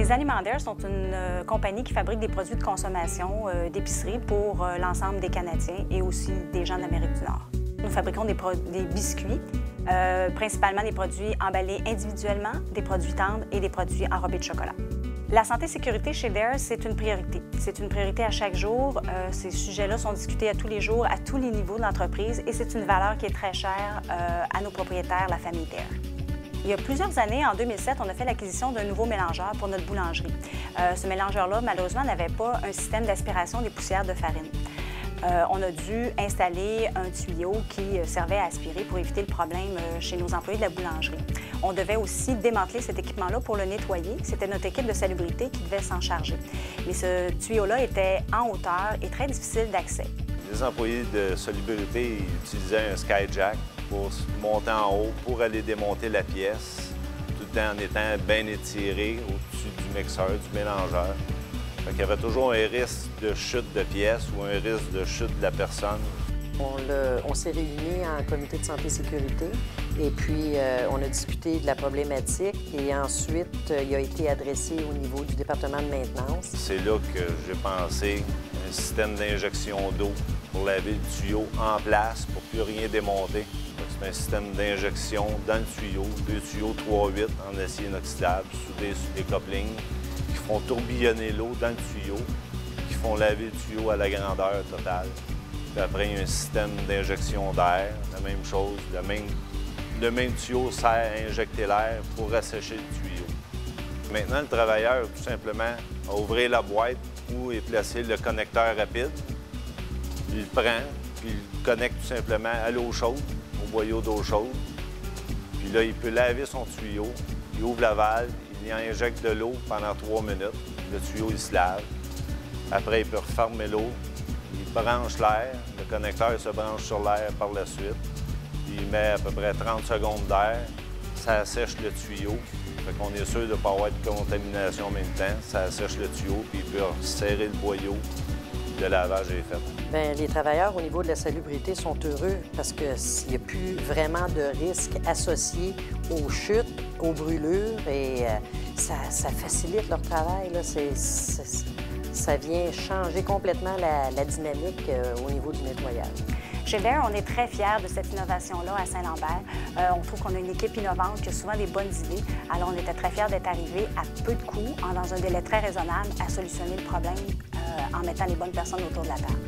Les Aliments Dare sont une compagnie qui fabrique des produits de consommation d'épicerie pour l'ensemble des Canadiens et aussi des gens d'Amérique du Nord. Nous fabriquons des biscuits, principalement des produits emballés individuellement, des produits tendres et des produits enrobés de chocolat. La santé et sécurité chez Dare, c'est une priorité. C'est une priorité à chaque jour. Ces sujets-là sont discutés à tous les jours, à tous les niveaux de l'entreprise et c'est une valeur qui est très chère à nos propriétaires, la famille Dare. Il y a plusieurs années, en 2007, on a fait l'acquisition d'un nouveau mélangeur pour notre boulangerie. Ce mélangeur-là, malheureusement, n'avait pas un système d'aspiration des poussières de farine. On a dû installer un tuyau qui servait à aspirer pour éviter le problème chez nos employés de la boulangerie. On devait aussi démanteler cet équipement-là pour le nettoyer. C'était notre équipe de salubrité qui devait s'en charger. Mais ce tuyau-là était en hauteur et très difficile d'accès. Les employés de salubrité utilisaient un skyjack pour monter en haut, pour aller démonter la pièce, tout le temps en étant bien étiré au-dessus du mixeur, du mélangeur. Il y avait toujours un risque de chute de pièce ou un risque de chute de la personne. On s'est réunis en comité de santé et sécurité et puis on a discuté de la problématique et ensuite il a été adressé au niveau du département de maintenance. C'est là que j'ai pensé un système d'injection d'eau pour laver le tuyau en place pour plus rien démonter. C'est un système d'injection dans le tuyau, deux tuyaux 3-8 en acier inoxydable soudés sur des couplings qui font tourbillonner l'eau dans le tuyau, qui font laver le tuyau à la grandeur totale. Puis après, il y a un système d'injection d'air, la même chose, le même tuyau sert à injecter l'air pour assécher le tuyau. Maintenant, le travailleur, tout simplement, a ouvert la boîte où est placé le connecteur rapide. Il le prend, puis il le connecte tout simplement à l'eau chaude, au boyau d'eau chaude. Puis là, il peut laver son tuyau, il ouvre la valve, il y injecte de l'eau pendant 3 minutes. Le tuyau, il se lave. Après, il peut refermer l'eau. Il branche l'air. Le connecteur se branche sur l'air par la suite. Il met à peu près 30 secondes d'air. Ça assèche le tuyau. Fait qu'on est sûr de ne pas avoir de contamination en même temps. Ça assèche le tuyau, puis il peut serrer le boyau. Le lavage est fait. Bien, les travailleurs au niveau de la salubrité sont heureux parce qu'il n'y a plus vraiment de risque associé aux chutes, aux brûlures et ça facilite leur travail. Là. Ça vient changer complètement la dynamique au niveau du nettoyage. Chez Dare, on est très fiers de cette innovation-là à Saint-Lambert. On trouve qu'on a une équipe innovante qui a souvent des bonnes idées. Alors, on était très fiers d'être arrivés à peu de coûts, dans un délai très raisonnable, à solutionner le problème en mettant les bonnes personnes autour de la table.